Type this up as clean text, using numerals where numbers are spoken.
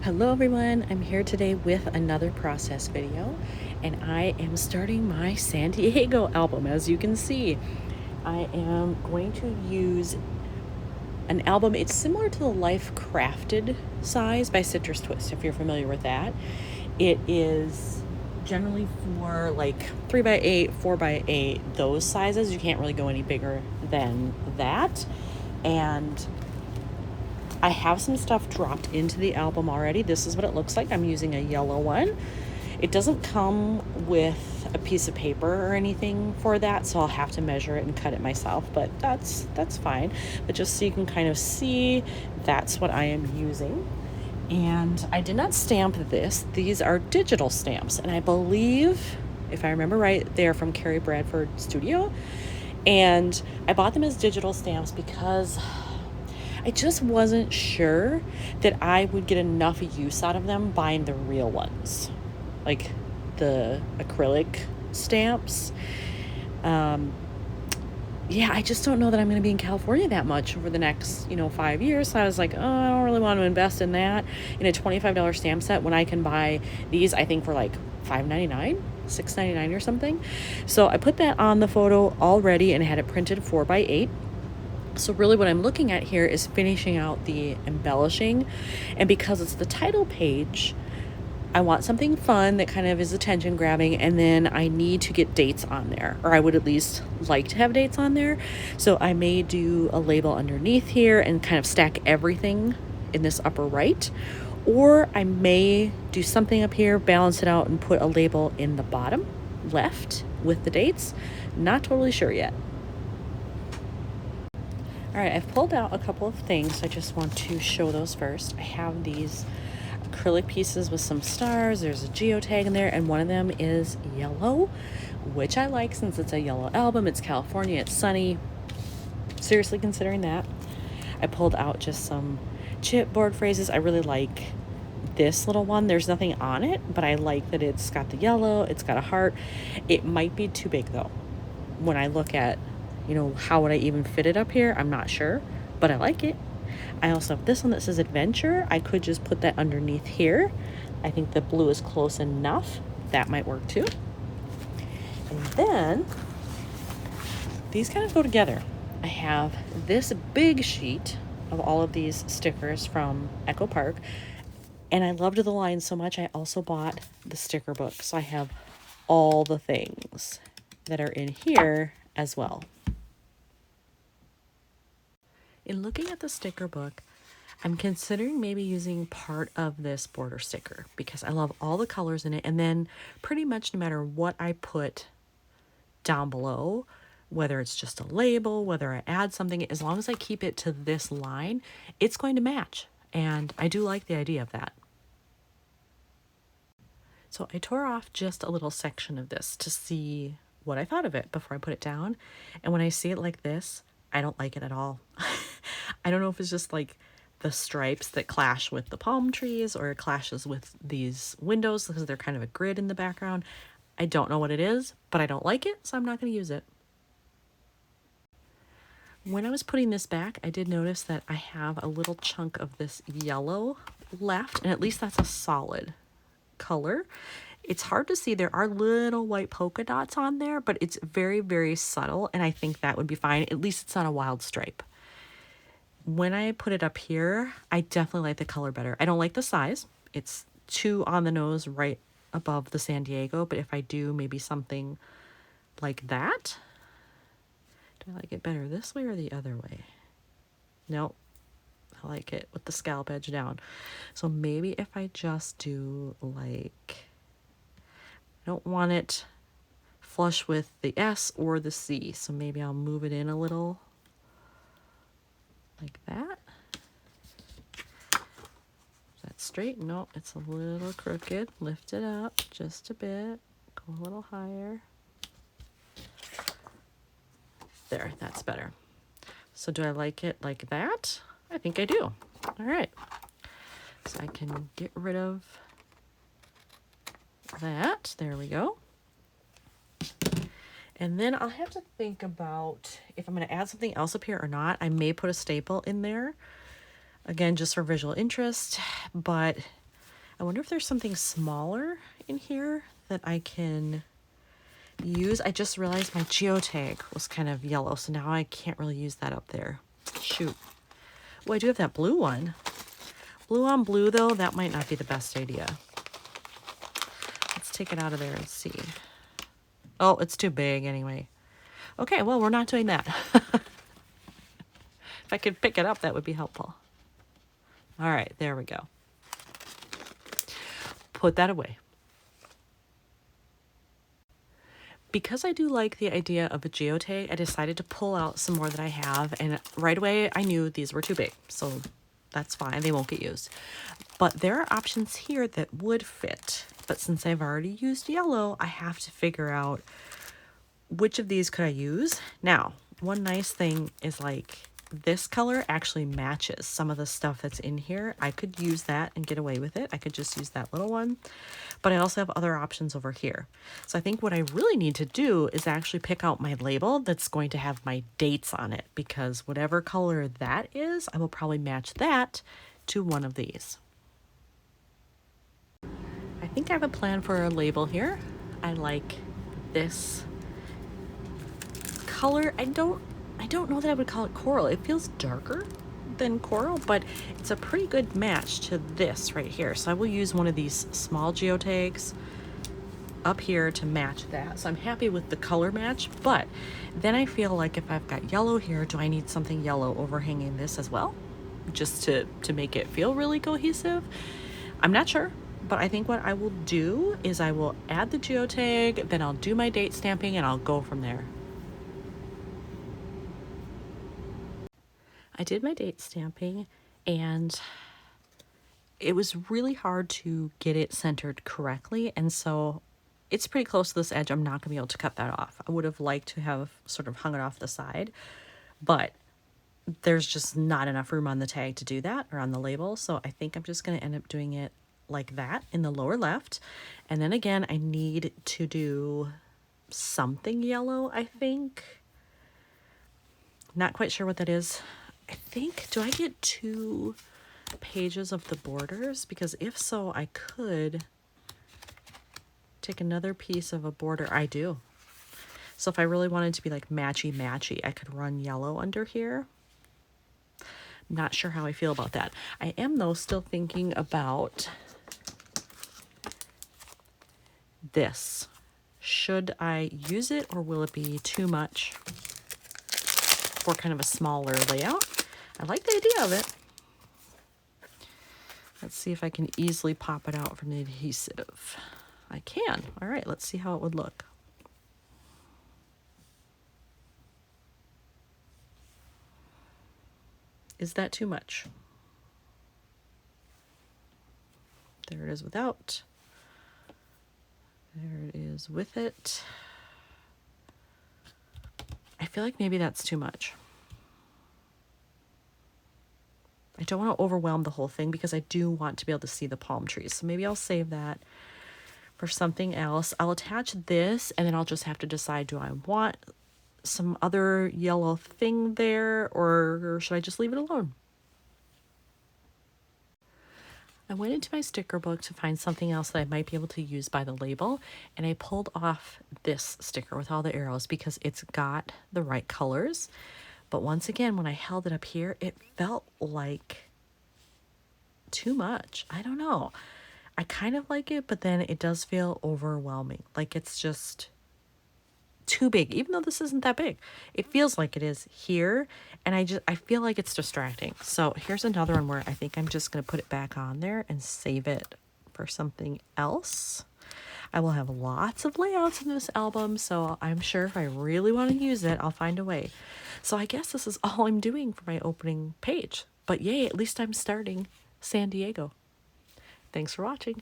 Hello everyone, I'm here today with another process video and I am starting my San Diego album. As you can see, I am going to use an album. It's similar to the Life Crafted size by Citrus Twist, if you're familiar with that. It is generally for like 3x8, 4x8, those sizes. You can't really go any bigger than that. And I have some stuff dropped into the album already. This is what it looks like. I'm using a yellow one. It doesn't come with a piece of paper or anything for that, so I'll have to measure it and cut it myself, but that's fine. But just so you can kind of see, that's what I am using. And I did not stamp this. These are digital stamps, and I believe, if I remember right, they're from Carrie Bradford Studio. And I bought them as digital stamps because I just wasn't sure that I would get enough use out of them buying the real ones, like the acrylic stamps. Yeah, I just don't know that I'm going to be in California that much over the next, 5 years. So I was like, oh, I don't really want to invest in that, in a $25 stamp set, when I can buy these, I think, for like $5.99, $6.99 or something. So I put that on the photo already and had it printed 4x8. So really what I'm looking at here is finishing out the embellishing. And because it's the title page, I want something fun that kind of is attention grabbing, and then I need to get dates on there, or I would at least like to have dates on there. So I may do a label underneath here and kind of stack everything in this upper right, or I may do something up here, balance it out, and put a label in the bottom left with the dates. Not totally sure yet. All right, I've pulled out a couple of things. I just want to show those first. I have these acrylic pieces with some stars. There's a geotag in there, and one of them is yellow, which I like since it's a yellow album. It's California, it's sunny. Seriously considering that. I pulled out just some chipboard phrases. I really like this little one. There's nothing on it, but I like that it's got the yellow, it's got a heart. It might be too big though. When I look at, how would I even fit it up here? I'm not sure, but I like it. I also have this one that says adventure. I could just put that underneath here. I think the blue is close enough. That might work too. And then these kind of go together. I have this big sheet of all of these stickers from Echo Park, and I loved the line so much I also bought the sticker book. So I have all the things that are in here as well. In looking at the sticker book, I'm considering maybe using part of this border sticker because I love all the colors in it. And then pretty much no matter what I put down below, whether it's just a label, whether I add something, as long as I keep it to this line, it's going to match. And I do like the idea of that. So I tore off just a little section of this to see what I thought of it before I put it down. And when I see it like this, I don't like it at all. I don't know if it's just like the stripes that clash with the palm trees, or it clashes with these windows because they're kind of a grid in the background. I don't know what it is, but I don't like it, so I'm not going to use it. When I was putting this back, I did notice that I have a little chunk of this yellow left, and at least that's a solid color. It's hard to see. There are little white polka dots on there, but it's very, very subtle, and I think that would be fine. At least it's not a wild stripe. When I put it up here, I definitely like the color better. I don't like the size. It's too on the nose right above the San Diego, but if I do maybe something like that, do I like it better this way or the other way? Nope. I like it with the scallop edge down. So maybe if I just do like, I don't want it flush with the S or the C, so maybe I'll move it in a little like that. Is that straight? No, it's a little crooked. Lift it up just a bit. Go a little higher. There, that's better. So do I like it like that? I think I do. All right. So I can get rid of that. There we go. And then I'll have to think about if I'm going to add something else up here or not. I may put a staple in there, again, just for visual interest, but I wonder if there's something smaller in here that I can use. I just realized my geotag was kind of yellow, so now I can't really use that up there. Shoot. Oh, I do have that blue one. Blue on blue, though, that might not be the best idea. Let's take it out of there and see. Oh, it's too big anyway. Okay, well, we're not doing that. If I could pick it up, that would be helpful. All right, there we go. Put that away. Because I do like the idea of a geotag, I decided to pull out some more that I have, and right away I knew these were too big, so that's fine, they won't get used. But there are options here that would fit, but since I've already used yellow, I have to figure out which of these could I use. Now, one nice thing is like this color actually matches some of the stuff that's in here. I could use that and get away with it. I could just use that little one, but I also have other options over here. So I think what I really need to do is actually pick out my label that's going to have my dates on it, because whatever color that is, I will probably match that to one of these. I think I have a plan for a label here. I like this color. I don't know that I would call it coral. It feels darker than coral, but it's a pretty good match to this right here. So I will use one of these small geotags up here to match that. So I'm happy with the color match, but then I feel like if I've got yellow here, do I need something yellow overhanging this as well? Just to make it feel really cohesive? I'm not sure, but I think what I will do is I will add the geotag, then I'll do my date stamping, and I'll go from there. I did my date stamping, and it was really hard to get it centered correctly, and so it's pretty close to this edge. I'm not going to be able to cut that off. I would have liked to have sort of hung it off the side, but there's just not enough room on the tag to do that, or on the label, so I think I'm just going to end up doing it like that in the lower left. And then again, I need to do something yellow, I think. Not quite sure what that is. I think, do I get 2 pages of the borders? Because if so, I could take another piece of a border. I do. So if I really wanted to be like matchy, I could run yellow under here. Not sure how I feel about that. I am, though, still thinking about this. Should I use it, or will it be too much for kind of a smaller layout? I like the idea of it. Let's see if I can easily pop it out from the adhesive. I can. All right, let's see how it would look. Is that too much? There it is without. There it is with it. I feel like maybe that's too much. I don't want to overwhelm the whole thing because I do want to be able to see the palm trees. So maybe I'll save that for something else. I'll attach this, and then I'll just have to decide, do I want some other yellow thing there, or should I just leave it alone? I went into my sticker book to find something else that I might be able to use by the label, and I pulled off this sticker with all the arrows because it's got the right colors. But once again, when I held it up here, it felt like too much. I don't know. I kind of like it, but then it does feel overwhelming. Like it's just too big, even though this isn't that big. It feels like it is here, and I feel like it's distracting. So here's another one where I think I'm just going to put it back on there and save it for something else. I will have lots of layouts in this album, so I'm sure if I really want to use it, I'll find a way. So I guess this is all I'm doing for my opening page. But yay, at least I'm starting San Diego. Thanks for watching.